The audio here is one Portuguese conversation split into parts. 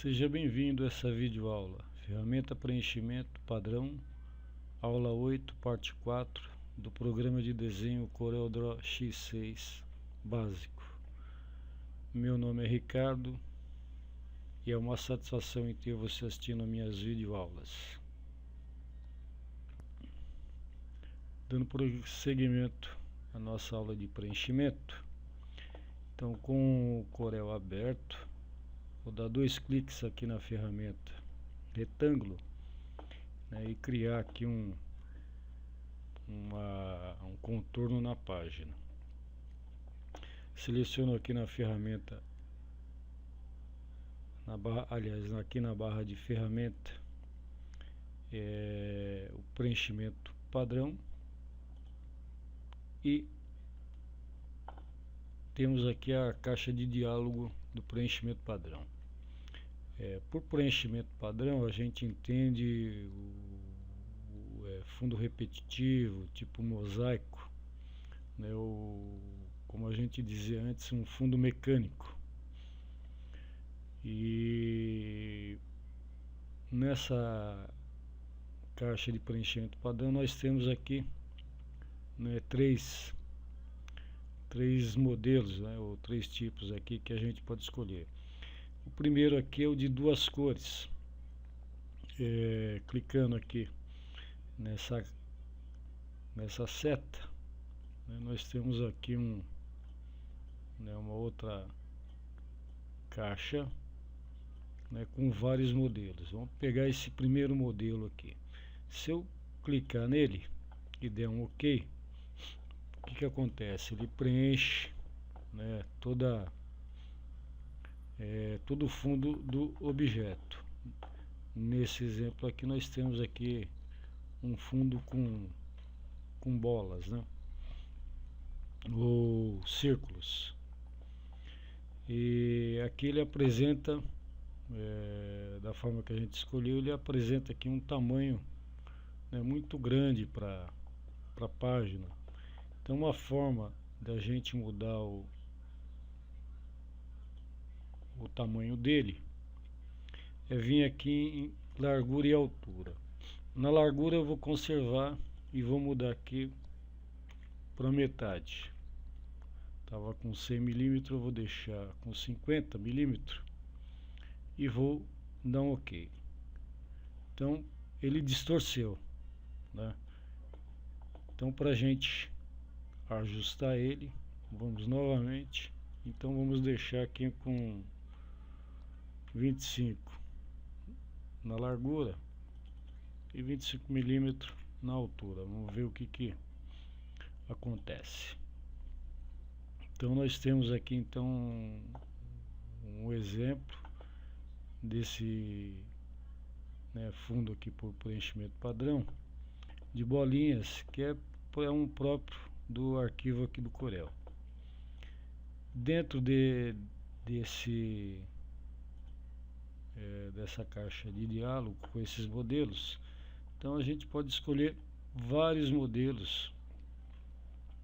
Seja bem-vindo a essa videoaula, ferramenta preenchimento padrão, aula 8, parte 4, do programa de desenho CorelDRAW X6 básico. Meu nome é Ricardo e é uma satisfação em ter você assistindo a minhas videoaulas. Dando prosseguimento à nossa aula de preenchimento, então com o Corel aberto, vou dar 2 cliques aqui na ferramenta retângulo, né, e criar aqui um contorno na página. Seleciono aqui na ferramenta, aqui na barra de ferramenta, o preenchimento padrão, e temos aqui a caixa de diálogo do preenchimento padrão. Por preenchimento padrão, a gente entende o fundo repetitivo, tipo mosaico, né, como a gente dizia antes, um fundo mecânico. E nessa caixa de preenchimento padrão nós temos aqui, né, três modelos, né, ou 3 tipos aqui que a gente pode escolher. O primeiro aqui é o de 2 cores. Clicando aqui nessa seta, né, nós temos aqui uma outra caixa, né, com vários modelos. Vamos pegar esse primeiro modelo aqui. Se eu clicar nele e der um OK, o que acontece? Ele preenche, né, todo o fundo do objeto. Nesse exemplo aqui nós temos aqui um fundo com bolas, né, ou círculos. E aqui ele apresenta, da forma que a gente escolheu, ele apresenta aqui um tamanho, né, muito grande para a página. Então uma forma da gente mudar o tamanho dele é vir aqui em largura e altura. Na largura eu vou conservar e vou mudar aqui para metade. Estava com 100 mm, eu vou deixar com 50 mm e vou dar um OK. Então ele distorceu, né? Então, para a gente ajustar ele, vamos novamente. Então vamos deixar aqui com 25 na largura e 25 mm na altura. Vamos ver o que acontece. Então nós temos aqui então um exemplo desse, né, fundo aqui por preenchimento padrão de bolinhas, que é um próprio do arquivo aqui do Corel. Dentro dessa caixa de diálogo com esses modelos, então a gente pode escolher vários modelos,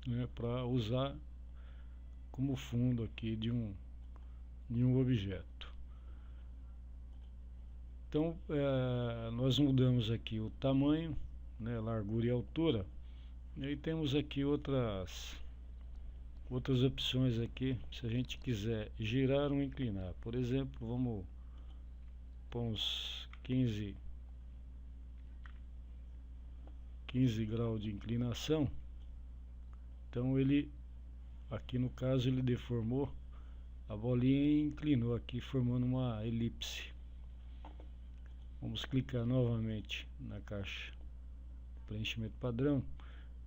né, para usar como fundo aqui de um objeto. Então nós mudamos aqui o tamanho, né, largura e altura, e aí temos aqui outras opções aqui, se a gente quiser girar ou inclinar. Por exemplo, vamos pôr uns 15 graus de inclinação. Então ele, aqui no caso, ele deformou a bolinha e inclinou aqui, formando uma elipse. Vamos clicar novamente na caixa preenchimento padrão,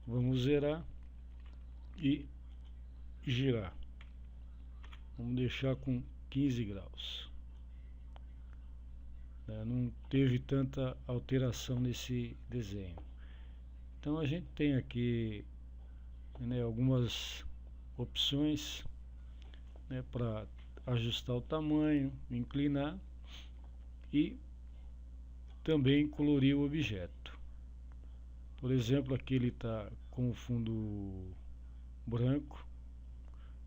vamos zerar e girar. Vamos deixar com 15 graus. Não teve tanta alteração nesse desenho. Então a gente tem aqui, né, algumas opções, né, para ajustar o tamanho, inclinar e também colorir o objeto. Por exemplo, aqui ele está com o fundo branco,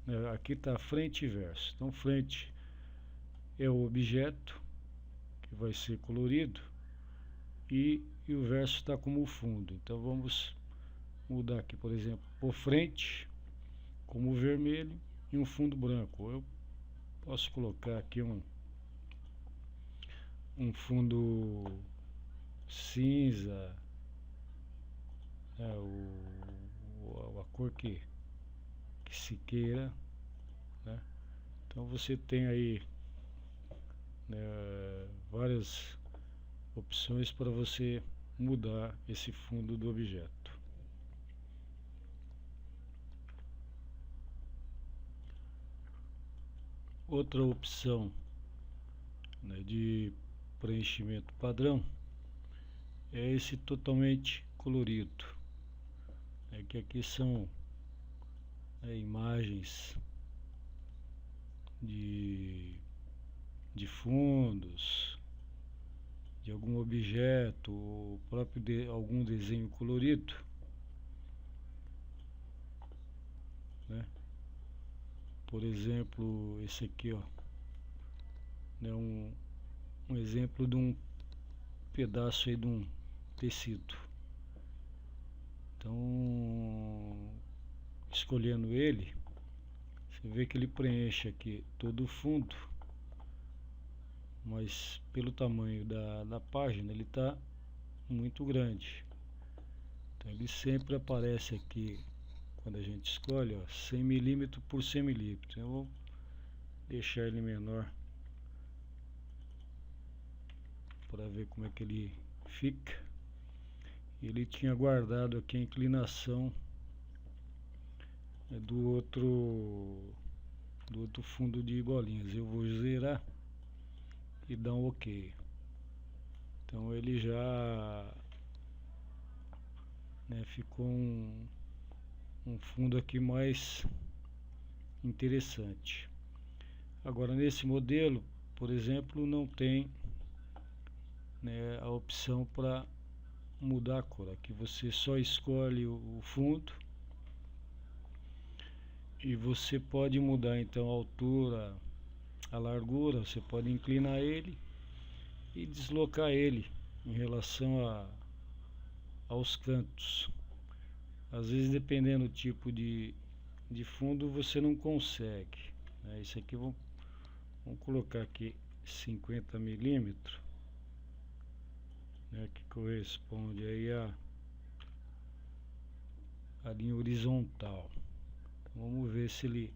né, aqui está frente e verso. Então frente é o objeto que vai ser colorido, e o verso está como fundo. Então vamos mudar aqui, por exemplo, por frente como vermelho e um fundo branco. Eu posso colocar aqui um fundo cinza, a cor que se queira, né? Então você tem aí, né, várias opções para você mudar esse fundo do objeto. Outra opção, né, de preenchimento padrão é esse totalmente colorido, que aqui são imagens de fundos, de algum objeto, ou próprio algum desenho colorido, né? Por exemplo, esse aqui, ó, né, um exemplo de um pedaço aí de um tecido. Então, escolhendo ele, você vê que ele preenche aqui todo o fundo, mas pelo tamanho da página ele está muito grande. Então ele sempre aparece aqui quando a gente escolhe, ó, 100 mm por 100 mm. Eu vou deixar ele menor para ver como é que ele fica. Ele tinha guardado aqui a inclinação do outro fundo de bolinhas. Eu vou zerar e dar um OK. Então ele já, né, ficou um fundo aqui mais interessante. Agora nesse modelo, por exemplo, não tem, né, a opção para mudar a cor. Aqui você só escolhe o fundo e você pode mudar então a altura, a largura. Você pode inclinar ele e deslocar ele em relação aos cantos. Às vezes, dependendo do tipo de fundo, você não consegue, né? Isso aqui vamos colocar aqui 50 mm, né, que corresponde aí a linha horizontal. Então, vamos ver se ele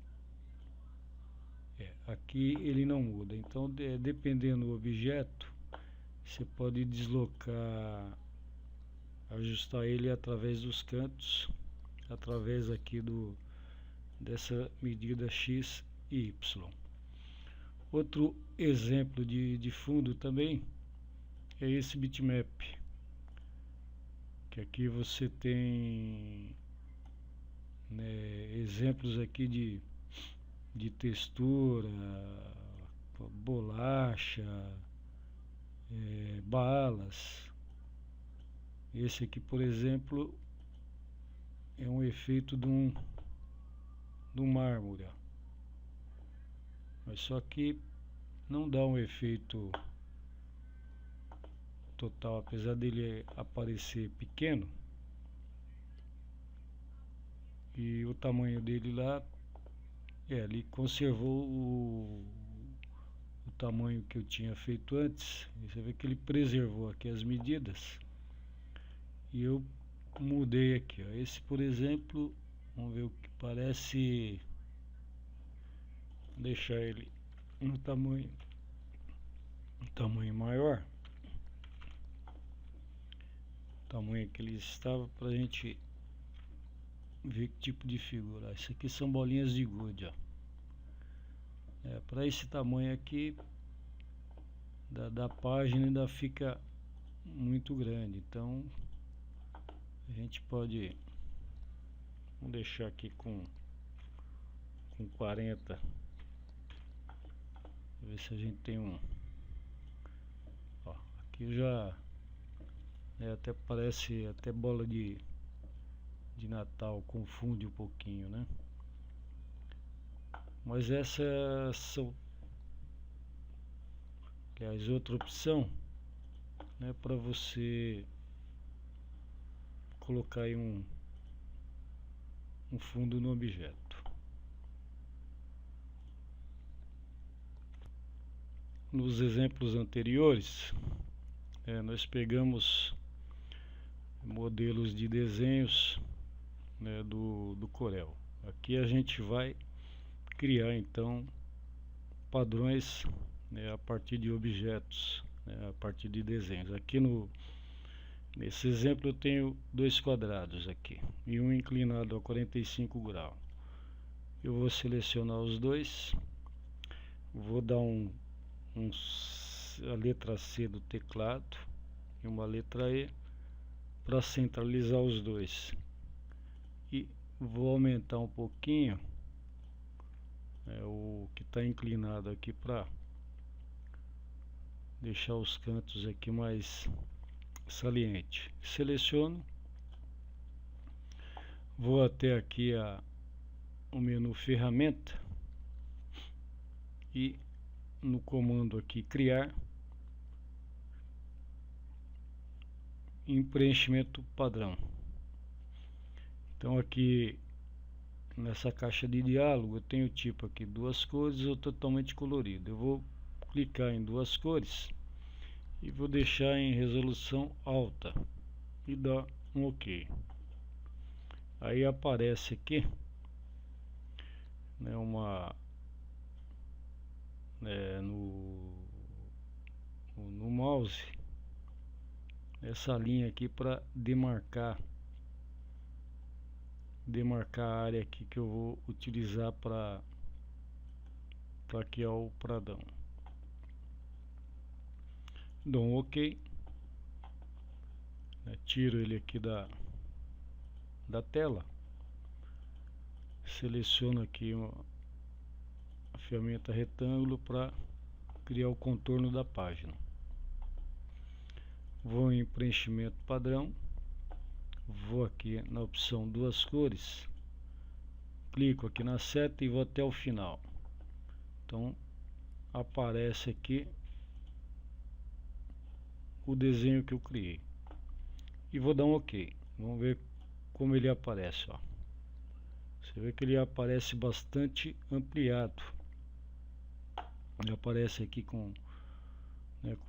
aqui ele não muda. Então, dependendo do objeto, você pode deslocar, ajustar ele através dos cantos, através aqui dessa medida X e Y. Outro exemplo de fundo também é esse bitmap, que aqui você tem, né, exemplos aqui de textura, bolacha, balas. Esse aqui, por exemplo, é um efeito de um mármore, mas só que não dá um efeito total, apesar dele aparecer pequeno, e o tamanho dele lá, ele conservou o tamanho que eu tinha feito antes. E você vê que ele preservou aqui as medidas, e eu mudei aqui, ó. Esse, por exemplo, vamos ver o que parece, deixar ele no tamanho maior, o tamanho que ele estava, para a gente ver que tipo de figura. Isso aqui são bolinhas de gude, ó. Para esse tamanho aqui da página ainda fica muito grande, então a gente pode, vamos deixar aqui com 40, ver se a gente tem ó, aqui já até parece até bola de Natal, confunde um pouquinho, né? Mas essas são, aliás, outra opção né, para você colocar aí um fundo no objeto. Nos exemplos anteriores, nós pegamos modelos de desenhos, né, do Corel. Aqui a gente vai criar então padrões, né, a partir de objetos, né, a partir de desenhos. Aqui nesse exemplo eu tenho dois quadrados aqui e um inclinado a 45 graus. Eu vou selecionar os dois, vou dar a letra C do teclado e uma letra E para centralizar os dois, e vou aumentar um pouquinho o que está inclinado aqui para deixar os cantos aqui mais saliente. Seleciono, vou até aqui o menu ferramenta e no comando aqui criar, em preenchimento padrão. Então aqui nessa caixa de diálogo eu tenho tipo aqui duas cores ou totalmente colorido. Eu vou clicar em duas cores e vou deixar em resolução alta e dar um OK. Aí aparece aqui, né, no mouse, essa linha aqui para demarcar a área aqui que eu vou utilizar para criar o pradão. Dou um OK, né, tiro ele aqui da tela, seleciono aqui a ferramenta retângulo para criar o contorno da página. Vou em preenchimento padrão, vou aqui na opção duas cores, clico aqui na seta e vou até o final. Então aparece aqui o desenho que eu criei e vou dar um OK. Vamos ver como ele aparece, ó. Você vê que ele aparece bastante ampliado. Ele aparece aqui com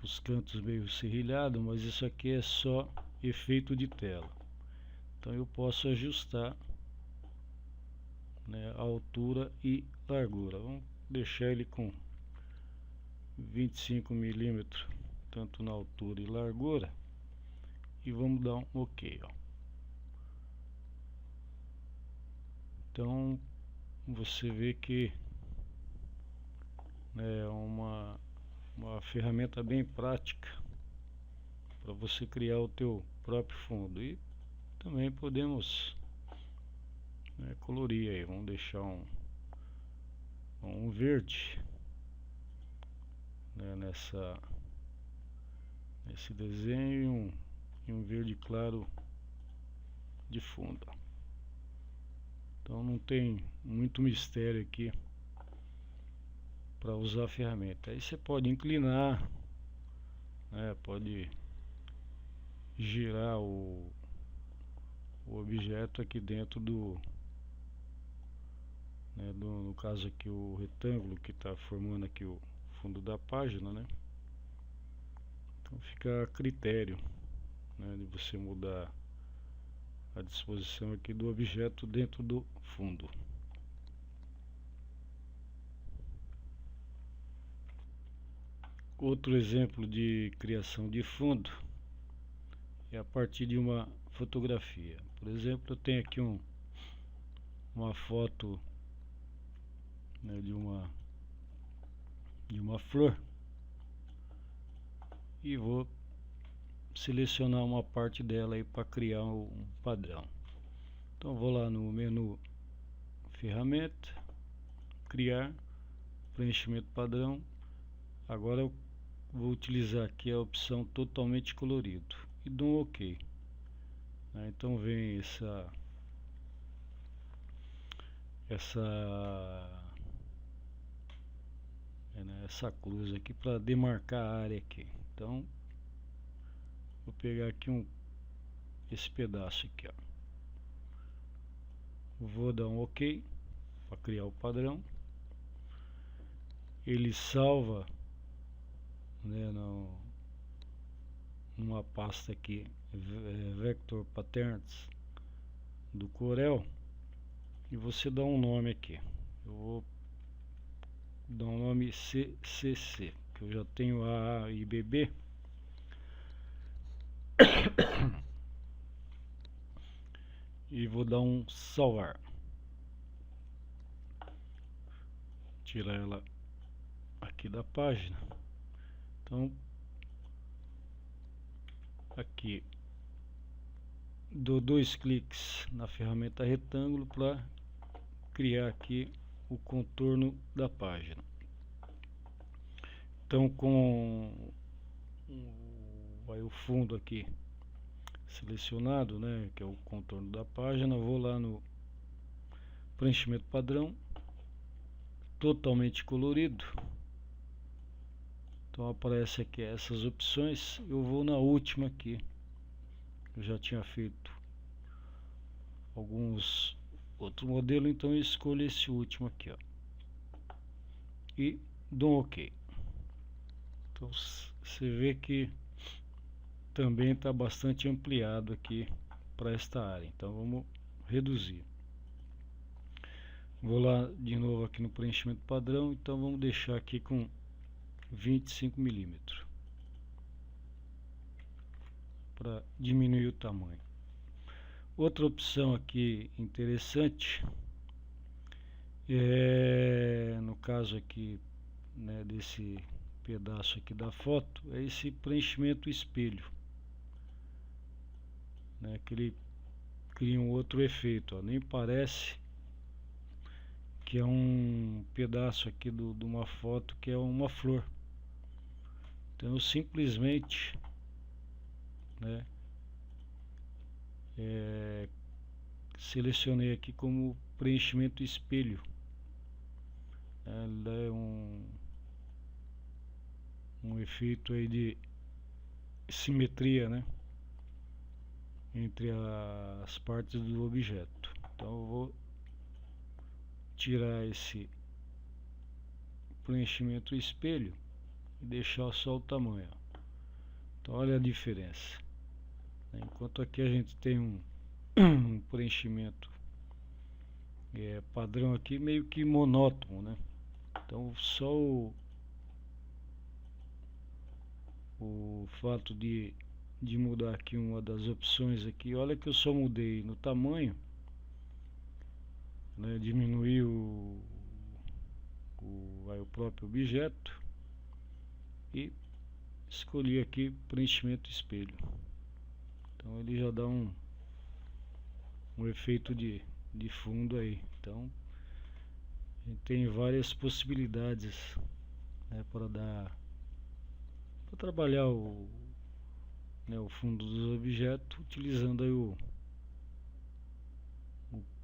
os cantos meio serrilhados, mas isso aqui é só efeito de tela. Então eu posso ajustar, né, a altura e largura. Vamos deixar ele com 25 milímetros, tanto na altura e largura, e vamos dar um OK, ó. Então você vê que é uma ferramenta bem prática para você criar o teu próprio fundo. E também podemos, né, colorir aí. Vamos deixar um verde, né, nesse desenho, e um verde claro de fundo. Então não tem muito mistério aqui para usar a ferramenta. Aí você pode inclinar, né, pode girar o objeto aqui dentro no caso aqui o retângulo que está formando aqui o fundo da página, né? Então fica a critério, né, de você mudar a disposição aqui do objeto dentro do fundo. Outro exemplo de criação de fundo é a partir de uma fotografia. Por exemplo, eu tenho aqui uma foto, né, de uma flor, e vou selecionar uma parte dela aí para criar um padrão. Então vou lá no menu ferramenta, criar, preenchimento padrão. Agora eu vou utilizar aqui a opção totalmente colorido e dou um OK. Então vem essa cruz aqui para demarcar a área aqui. Então Vou pegar aqui esse pedaço aqui, ó. Vou dar um OK para criar o padrão. Ele salva, né, numa pasta aqui, Vector Patterns do Corel, e você dá um nome aqui. Eu vou dar um nome CCC, que eu já tenho A e BB. E vou dar um salvar. Tirar ela aqui da página. Então aqui dou 2 cliques na ferramenta retângulo para criar aqui o contorno da página. Então, com o fundo aqui selecionado, né, que é o contorno da página, vou lá no preenchimento padrão, totalmente colorido. Então aparece aqui essas opções. Eu vou na última aqui. Eu já tinha feito alguns outros modelos, então eu escolho esse último aqui, ó, e dou um OK. Então você vê que também está bastante ampliado aqui para esta área. Então vamos reduzir. Vou lá de novo aqui no preenchimento padrão. Então vamos deixar aqui com 25 milímetros para diminuir o tamanho. Outra opção aqui interessante é, no caso aqui, né, desse pedaço aqui da foto, é esse preenchimento espelho, né, que ele cria um outro efeito, ó, nem parece que é um pedaço aqui de uma foto que é uma flor. Então eu simplesmente, né, selecionei aqui como preenchimento espelho. Ele dá um efeito aí de simetria, né, entre as partes do objeto. Então eu vou tirar esse preenchimento espelho e deixar só o tamanho. Então olha a diferença. Enquanto aqui a gente tem um preenchimento padrão aqui, meio que monótono, né? Então só o fato de mudar aqui uma das opções aqui, olha que eu só mudei no tamanho, né, diminuir o próprio objeto e escolhi aqui preenchimento espelho. Então ele já dá um efeito de fundo aí. Então a gente tem várias possibilidades, né, para trabalhar o fundo dos objetos, utilizando aí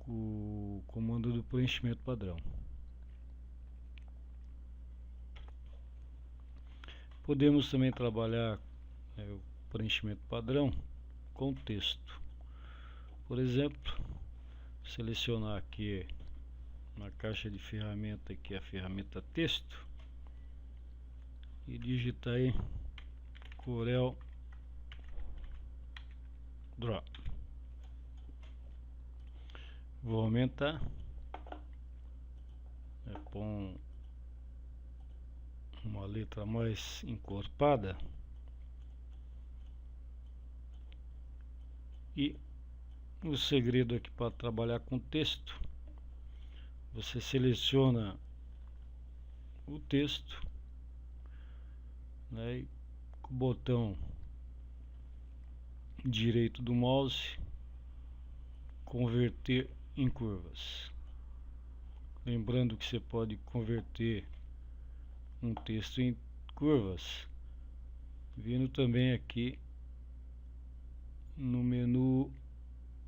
o comando do preenchimento padrão. Podemos também trabalhar o preenchimento padrão com texto. Por exemplo, selecionar aqui na caixa de ferramenta aqui a ferramenta texto e digitar aí Corel Draw. Vou aumentar, com uma letra mais encorpada, e o segredo aqui para trabalhar com texto, você seleciona o texto, né, e com o botão direito do mouse, converter em curvas. Lembrando que você pode converter um texto em curvas vindo também aqui no menu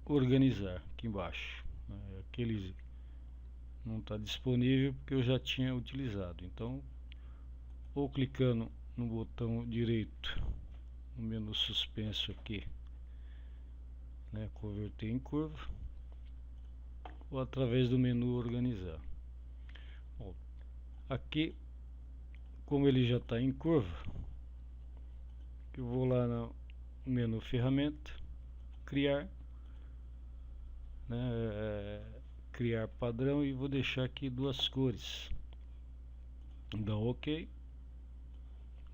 organizar aqui embaixo. Aquele não está disponível porque eu já tinha utilizado. Então, ou clicando no botão direito no menu suspenso aqui, né, converter em curva, ou através do menu organizar. Bom, aqui, como ele já está em curva, eu vou lá no menu ferramenta, criar, né, criar padrão, e vou deixar aqui 2 cores. Dá OK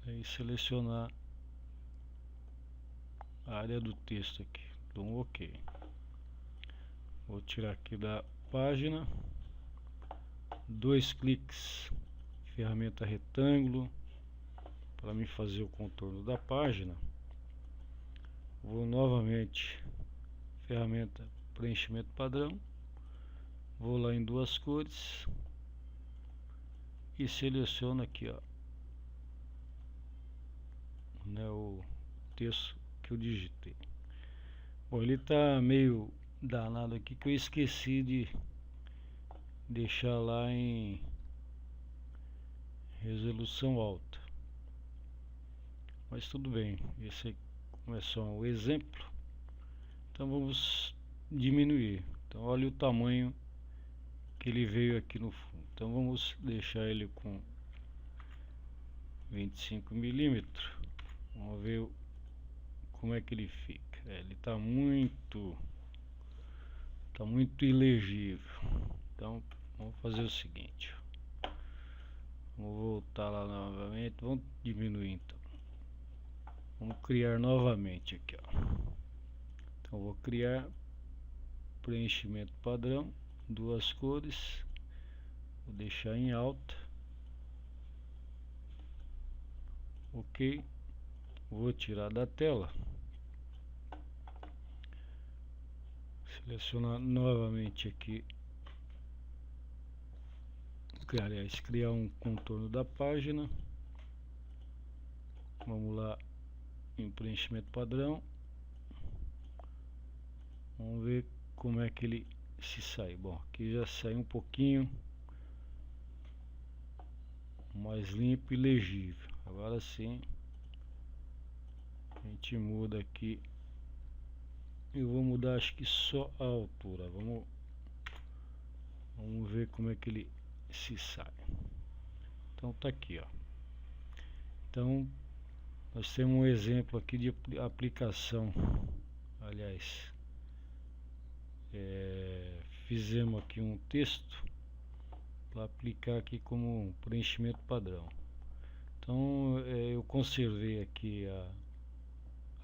e selecionar a área do texto aqui, dou um OK. Vou tirar aqui da página, 2 cliques, ferramenta retângulo, para me fazer o contorno da página. Vou novamente, ferramenta preenchimento padrão, vou lá em 2 cores e seleciono aqui, ó, né, o texto que eu digitei. Bom, ele tá meio danado aqui que eu esqueci de deixar lá em resolução alta, mas tudo bem, esse é só um exemplo. Então vamos diminuir. Então olha o tamanho que ele veio aqui no fundo. Então vamos deixar ele com 25 milímetros. Vamos ver como é que ele fica. Ele está muito ilegível. Então vamos fazer o seguinte, vamos voltar lá novamente, vamos diminuir então, vamos criar novamente aqui, ó. Então vou criar preenchimento padrão, 2 cores, vou deixar em alta, OK, vou tirar da tela, selecionar novamente aqui, aliás, criar um contorno da página. Vamos lá em preenchimento padrão, vamos ver como é que ele se sai. Bom, aqui já sai um pouquinho mais limpo e legível. Agora sim a gente muda aqui. Eu vou mudar, acho que só a altura. Vamos ver como é que ele se sai. Então tá aqui, ó. Então nós temos um exemplo aqui de aplicação. Aliás, fizemos aqui um texto para aplicar aqui como um preenchimento padrão. Então eu conservei aqui a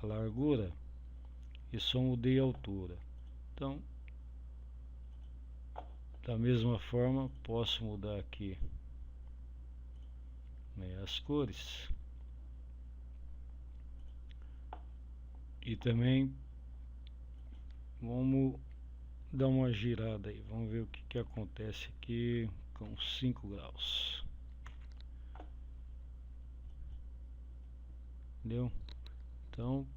largura e só mudei a altura. Então da mesma forma posso mudar aqui, né, as cores, e também vamos dar uma girada aí, vamos ver o que acontece aqui com 5 graus. Entendeu? Então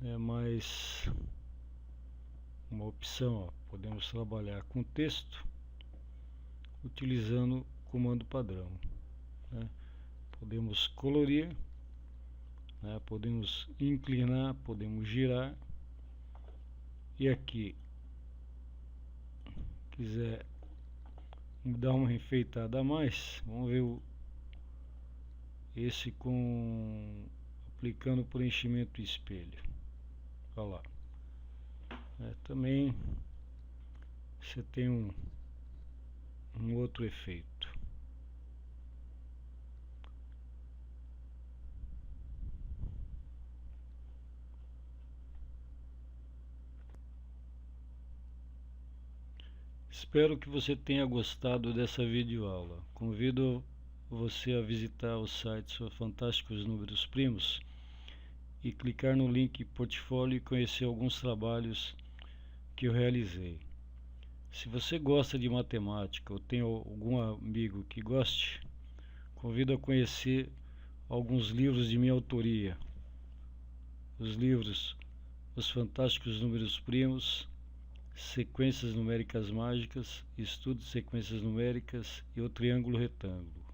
é mais uma opção, ó. Podemos trabalhar com texto utilizando o comando padrão, né? Podemos colorir, né? Podemos inclinar, podemos girar, e aqui quiser dar uma enfeitada a mais, vamos ver esse com aplicando preenchimento espelho. Olha lá, também você tem um outro efeito. Espero que você tenha gostado dessa videoaula. Convido você a visitar o site Fantásticos Números Primos e clicar no link portfólio e conhecer alguns trabalhos que eu realizei. Se você gosta de matemática ou tem algum amigo que goste, convido a conhecer alguns livros de minha autoria. Os livros Os Fantásticos Números Primos, Sequências Numéricas Mágicas, Estudo de Sequências Numéricas e o Triângulo Retângulo.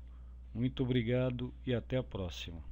Muito obrigado e até a próxima.